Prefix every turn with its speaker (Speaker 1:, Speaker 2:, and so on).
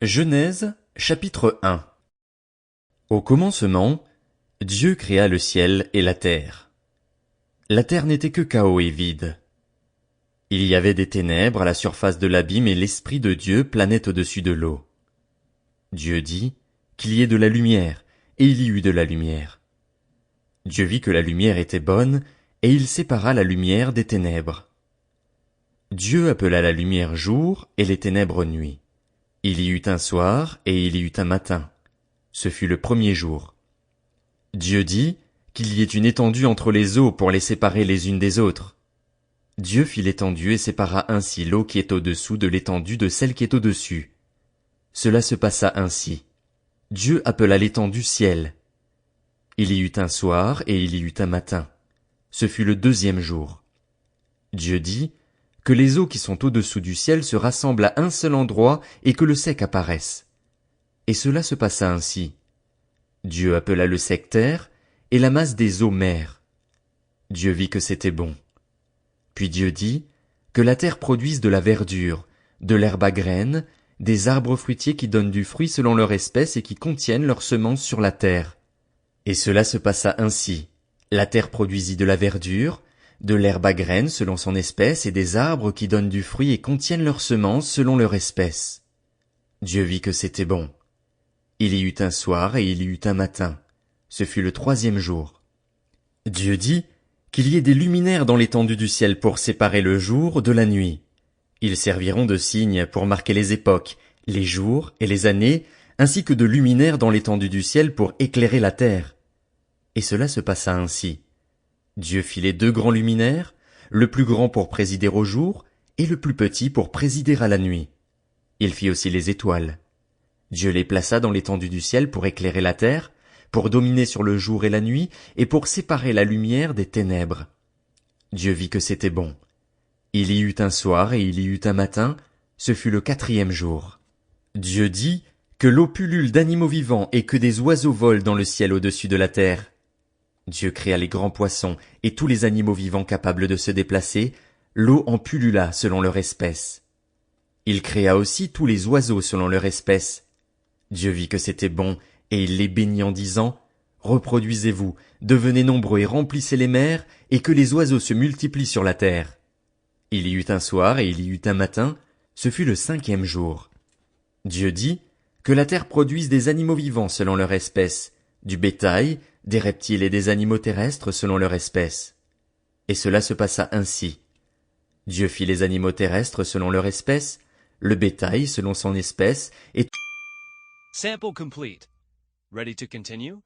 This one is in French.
Speaker 1: Genèse, chapitre 1. Au commencement, Dieu créa le ciel et la terre. La terre n'était que chaos et vide. Il y avait des ténèbres à la surface de l'abîme et l'Esprit de Dieu planait au-dessus de l'eau. Dieu dit qu'il y ait de la lumière, et il y eut de la lumière. Dieu vit que la lumière était bonne, et il sépara la lumière des ténèbres. Dieu appela la lumière jour et les ténèbres nuit. Il y eut un soir et il y eut un matin. Ce fut le premier jour. Dieu dit qu'il y ait une étendue entre les eaux pour les séparer les unes des autres. Dieu fit l'étendue et sépara ainsi l'eau qui est au-dessous de l'étendue de celle qui est au-dessus. Cela se passa ainsi. Dieu appela l'étendue ciel. Il y eut un soir et il y eut un matin. Ce fut le deuxième jour. Dieu dit que les eaux qui sont au-dessous du ciel se rassemblent à un seul endroit et que le sec apparaisse. Et cela se passa ainsi. Dieu appela le sec terre et la masse des eaux mer. Dieu vit que c'était bon. Puis Dieu dit que la terre produise de la verdure, de l'herbe à graines, des arbres fruitiers qui donnent du fruit selon leur espèce et qui contiennent leurs semences sur la terre. Et cela se passa ainsi. La terre produisit de la verdure, de l'herbe à graines selon son espèce et des arbres qui donnent du fruit et contiennent leurs semences selon leur espèce. Dieu vit que c'était bon. Il y eut un soir et il y eut un matin. Ce fut le troisième jour. Dieu dit qu'il y ait des luminaires dans l'étendue du ciel pour séparer le jour de la nuit. Ils serviront de signes pour marquer les époques, les jours et les années, ainsi que de luminaires dans l'étendue du ciel pour éclairer la terre. Et cela se passa ainsi. Dieu fit les deux grands luminaires, le plus grand pour présider au jour, et le plus petit pour présider à la nuit. Il fit aussi les étoiles. Dieu les plaça dans l'étendue du ciel pour éclairer la terre, pour dominer sur le jour et la nuit, et pour séparer la lumière des ténèbres. Dieu vit que c'était bon. Il y eut un soir et il y eut un matin, ce fut le quatrième jour. Dieu dit que l'eau pullule d'animaux vivants et que des oiseaux volent dans le ciel au-dessus de la terre. Dieu créa les grands poissons et tous les animaux vivants capables de se déplacer, l'eau en pullula selon leur espèce. Il créa aussi tous les oiseaux selon leur espèce. Dieu vit que c'était bon, et il les bénit en disant, reproduisez-vous, devenez nombreux et remplissez les mers, et que les oiseaux se multiplient sur la terre. Il y eut un soir et il y eut un matin, ce fut le cinquième jour. Dieu dit que la terre produise des animaux vivants selon leur espèce, du bétail, des reptiles et des animaux terrestres selon leur espèce. Et cela se passa ainsi. Dieu fit les animaux terrestres selon leur espèce, le bétail selon son espèce, et
Speaker 2: Sample complete. Ready to continue?